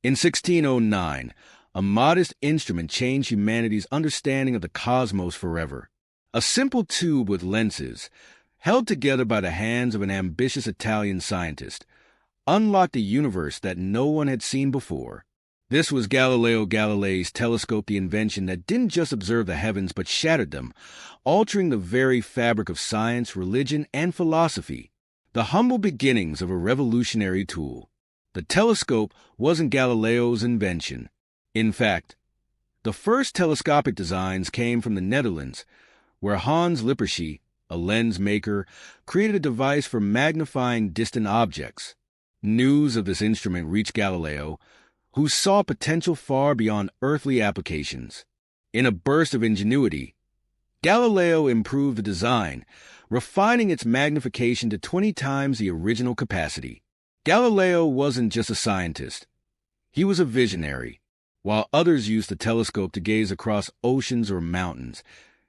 In 1609, a modest instrument changed humanity's understanding of the cosmos forever. A simple tube with lenses, held together by the hands of an ambitious Italian scientist, unlocked a universe that no one had seen before. This was Galileo Galilei's telescope, the invention that didn't just observe the heavens but shattered them, altering the very fabric of science, religion, and philosophy. The humble beginnings of a revolutionary tool. The telescope wasn't Galileo's invention. In fact, the first telescopic designs came from the Netherlands, where Hans Lippershey, a lens maker, created a device for magnifying distant objects. News of this instrument reached Galileo, who saw potential far beyond earthly applications. In a burst of ingenuity, Galileo improved the design, refining its magnification to 20 times the original capacity. Galileo wasn't just a scientist. He was a visionary. While others used the telescope to gaze across oceans or mountains,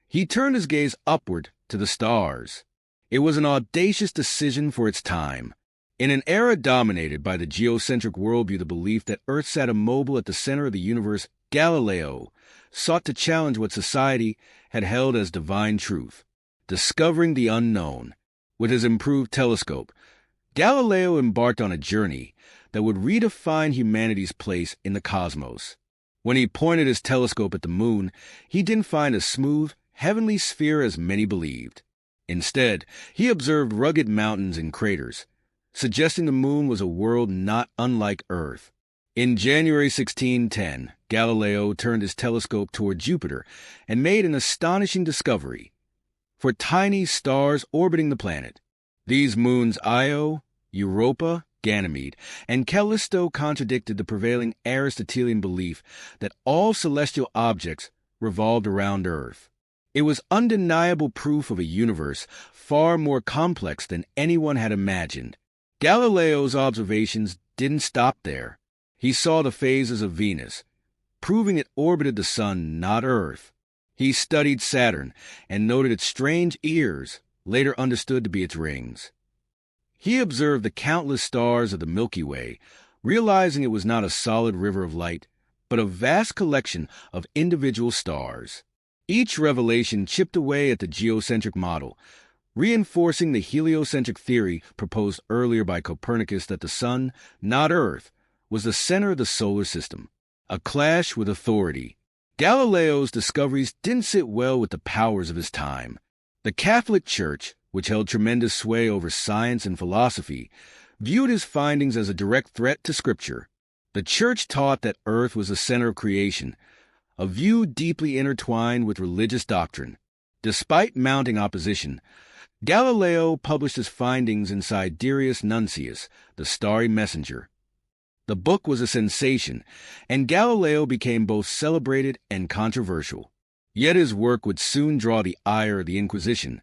he turned his gaze upward to the stars. It was an audacious decision for its time. In an era dominated by the geocentric worldview, the belief that Earth sat immobile at the center of the universe, Galileo sought to challenge what society had held as divine truth, discovering the unknown. With his improved telescope, Galileo embarked on a journey that would redefine humanity's place in the cosmos. When he pointed his telescope at the moon, he didn't find a smooth, heavenly sphere as many believed. Instead, he observed rugged mountains and craters, suggesting the moon was a world not unlike Earth. In January 1610, Galileo turned his telescope toward Jupiter and made an astonishing discovery. For tiny stars orbiting the planet, these moons Io, Europa, Ganymede, and Callisto contradicted the prevailing Aristotelian belief that all celestial objects revolved around Earth. It was undeniable proof of a universe far more complex than anyone had imagined. Galileo's observations didn't stop there. He saw the phases of Venus, proving it orbited the Sun, not Earth. He studied Saturn and noted its strange ears, later understood to be its rings. He observed the countless stars of the Milky Way, realizing it was not a solid river of light, but a vast collection of individual stars. Each revelation chipped away at the geocentric model, reinforcing the heliocentric theory proposed earlier by Copernicus that the Sun, not Earth, was the center of the solar system. A clash with authority. Galileo's discoveries didn't sit well with the powers of his time. The Catholic Church, which held tremendous sway over science and philosophy, viewed his findings as a direct threat to Scripture. The Church taught that Earth was the center of creation, a view deeply intertwined with religious doctrine. Despite mounting opposition, Galileo published his findings in Sidereus Nuncius, the Starry Messenger. The book was a sensation, and Galileo became both celebrated and controversial. Yet his work would soon draw the ire of the Inquisition,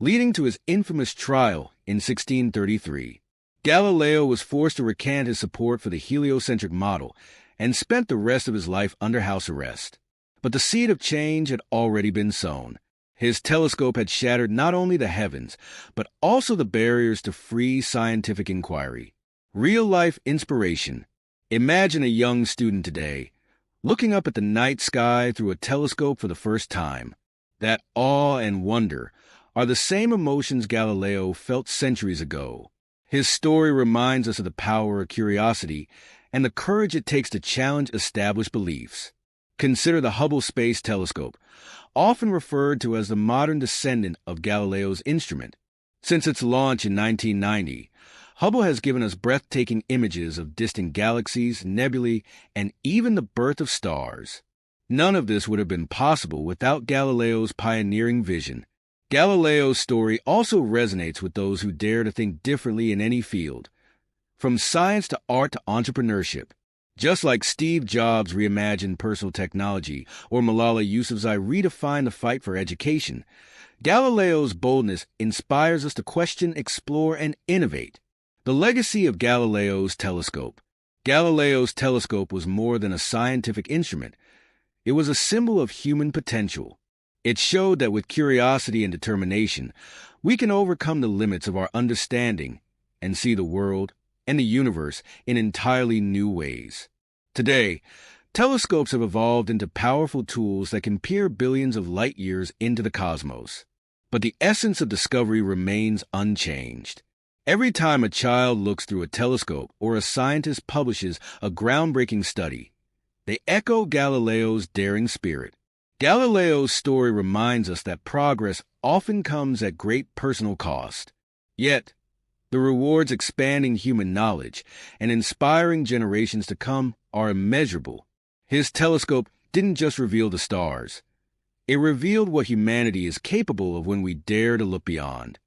leading to his infamous trial in 1633. Galileo was forced to recant his support for the heliocentric model and spent the rest of his life under house arrest. But the seed of change had already been sown. His telescope had shattered not only the heavens, but also the barriers to free scientific inquiry. Real-life inspiration. Imagine a young student today, looking up at the night sky through a telescope for the first time. That awe and wonder are the same emotions Galileo felt centuries ago. His story reminds us of the power of curiosity and the courage it takes to challenge established beliefs. Consider the Hubble Space Telescope, often referred to as the modern descendant of Galileo's instrument. Since its launch in 1990, Hubble has given us breathtaking images of distant galaxies, nebulae, and even the birth of stars. None of this would have been possible without Galileo's pioneering vision. Galileo's story also resonates with those who dare to think differently in any field, from science to art to entrepreneurship. Just like Steve Jobs reimagined personal technology or Malala Yousafzai redefined the fight for education, Galileo's boldness inspires us to question, explore, and innovate. The legacy of Galileo's telescope. Galileo's telescope was more than a scientific instrument. It was a symbol of human potential. It showed that with curiosity and determination, we can overcome the limits of our understanding and see the world and the universe in entirely new ways. Today, telescopes have evolved into powerful tools that can peer billions of light years into the cosmos. But the essence of discovery remains unchanged. Every time a child looks through a telescope or a scientist publishes a groundbreaking study, they echo Galileo's daring spirit. Galileo's story reminds us that progress often comes at great personal cost. Yet, the rewards expanding human knowledge and inspiring generations to come are immeasurable. His telescope didn't just reveal the stars. It revealed what humanity is capable of when we dare to look beyond.